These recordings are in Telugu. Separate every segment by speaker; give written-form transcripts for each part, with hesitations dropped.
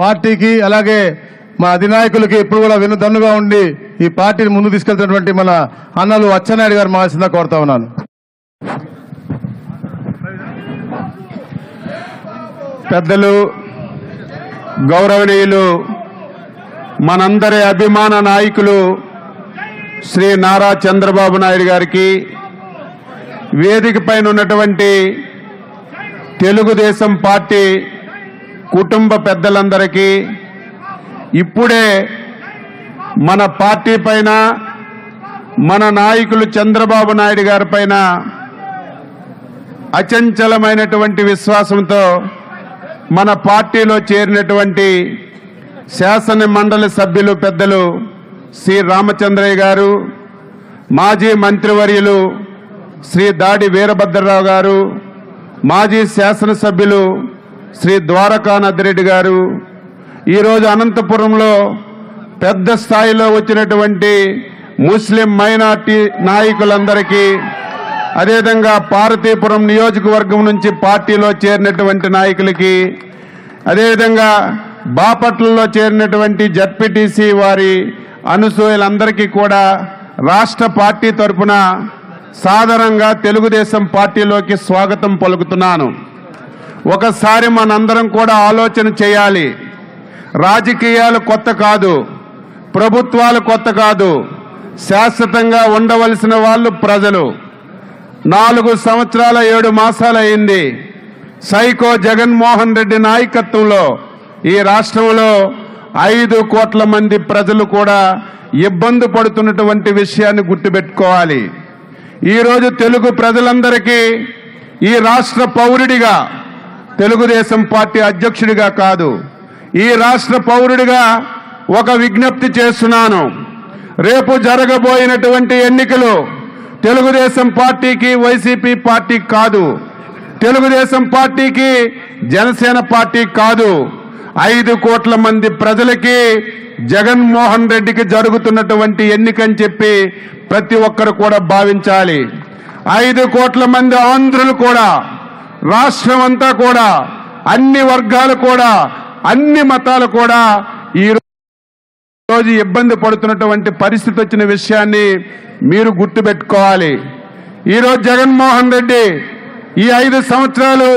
Speaker 1: పార్టీకి అలాగే మా అధినాయకులకి ఎప్పుడు కూడా వెన్నుదన్నుగా ఉండి ఈ పార్టీని ముందు తీసుకెళ్తున్నటువంటి మన అన్నలు అచ్చెన్నాయుడు గారు మాల్సిందా కోరుతా ఉన్నాను.
Speaker 2: పెద్దలు, గౌరవనీయులు, మనందరి అభిమాన నాయకులు శ్రీ నారా చంద్రబాబు నాయుడు గారికి, వేదిక పైన ఉన్నటువంటి తెలుగుదేశం పార్టీ కుటుంబ పెద్దలందరికీ, ఇప్పుడే మన పార్టీ పైన, మన నాయకులు చంద్రబాబు నాయుడు గారి పైన అచంచలమైనటువంటి విశ్వాసంతో మన పార్టీలో చేరినటువంటి శాసన మండలి సభ్యులు పెద్దలు శ్రీ రామచంద్రయ్య గారు, మాజీ మంత్రివర్యులు శ్రీ దాడి వీరభద్రరావు గారు, మాజీ శాసనసభ్యులు శ్రీ ద్వారకానాథరెడ్డి గారు, ఈరోజు అనంతపురంలో పెద్ద స్థాయిలో వచ్చినటువంటి ముస్లిం మైనార్టీ నాయకులందరికీ, అదేవిధంగా పార్వతీపురం నియోజకవర్గం నుంచి పార్టీలో చేరినటువంటి నాయకులకి, అదేవిధంగా బాపట్లలో చేరినటువంటి జడ్పీటీసీ వారి అనుసూయులందరికీ కూడా రాష్ట్ర పార్టీ తరఫున సాధారణంగా తెలుగుదేశం పార్టీలోకి స్వాగతం పలుకుతున్నాను. ఒకసారి మనందరం కూడా ఆలోచన చేయాలి. రాజకీయాలు కొత్త కాదు, ప్రభుత్వాలు కొత్త కాదు, శాశ్వతంగా ఉండవలసిన వాళ్ళు ప్రజలు. 4 సంవత్సరాల 7 మాసాలు అయింది సైకో జగన్మోహన్ రెడ్డి నాయకత్వంలో ఈ రాష్ట్రంలో 5 కోట్ల మంది ప్రజలు కూడా ఇబ్బంది పడుతున్నటువంటి విషయాన్ని గుర్తుపెట్టుకోవాలి. ఈరోజు తెలుగు ప్రజలందరికీ ఈ రాష్ట్ర పౌరుడిగా, తెలుగుదేశం పార్టీ అధ్యక్షుడిగా కాదు, ఈ రాష్ట్ర పౌరుడిగా ఒక విజ్ఞప్తి చేస్తున్నాను. రేపు జరగబోయినటువంటి ఎన్నికలు తెలుగుదేశం పార్టీకి, వైసీపీ పార్టీకి కాదు, తెలుగుదేశం పార్టీకి, జనసేన పార్టీ కాదు, 5 కోట్ల మంది ప్రజలకి జగన్మోహన్ రెడ్డికి జరుగుతున్నటువంటి ఎన్నికని చెప్పి ప్రతి ఒక్కరు కూడా భావించాలి. 5 కోట్ల మంది ఆంధ్రులు కూడా, రాష్ట్రం అంతా కూడా, అన్ని వర్గాలు కూడా, అన్ని మతాలు కూడా ఈరోజు ఇబ్బంది పడుతున్నటువంటి పరిస్థితి వచ్చిన విషయాన్ని మీరు గుర్తుపెట్టుకోవాలి. ఈరోజు జగన్మోహన్ రెడ్డి ఈ 5 సంవత్సరాలు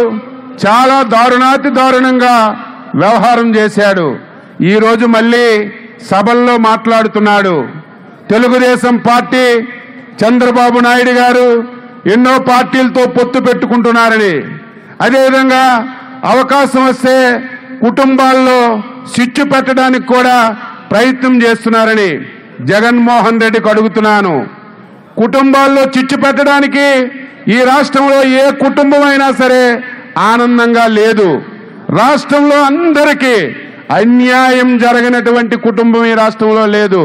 Speaker 2: చాలా దారుణాతి దారుణంగా వ్యవహారం చేశాడు. ఈరోజు మళ్ళీ సభల్లో మాట్లాడుతున్నాడు. తెలుగుదేశం పార్టీ, చంద్రబాబు నాయుడు గారు ఎన్నో పార్టీలతో పొత్తు పెట్టుకుంటున్నారని, అదేవిధంగా అవకాశం వస్తే కుటుంబాల్లో చిచ్చు పెట్టడానికి కూడా ప్రయత్నం చేస్తున్నారని జగన్మోహన్ రెడ్డికి అడుగుతున్నాను. కుటుంబాల్లో చిచ్చు పెట్టడానికి ఈ రాష్ట్రంలో ఏ కుటుంబమైనా సరే ఆనందంగా లేదు. రాష్ట్రంలో అందరికీ అన్యాయం జరగనటువంటి కుటుంబం ఈ రాష్ట్రంలో లేదు.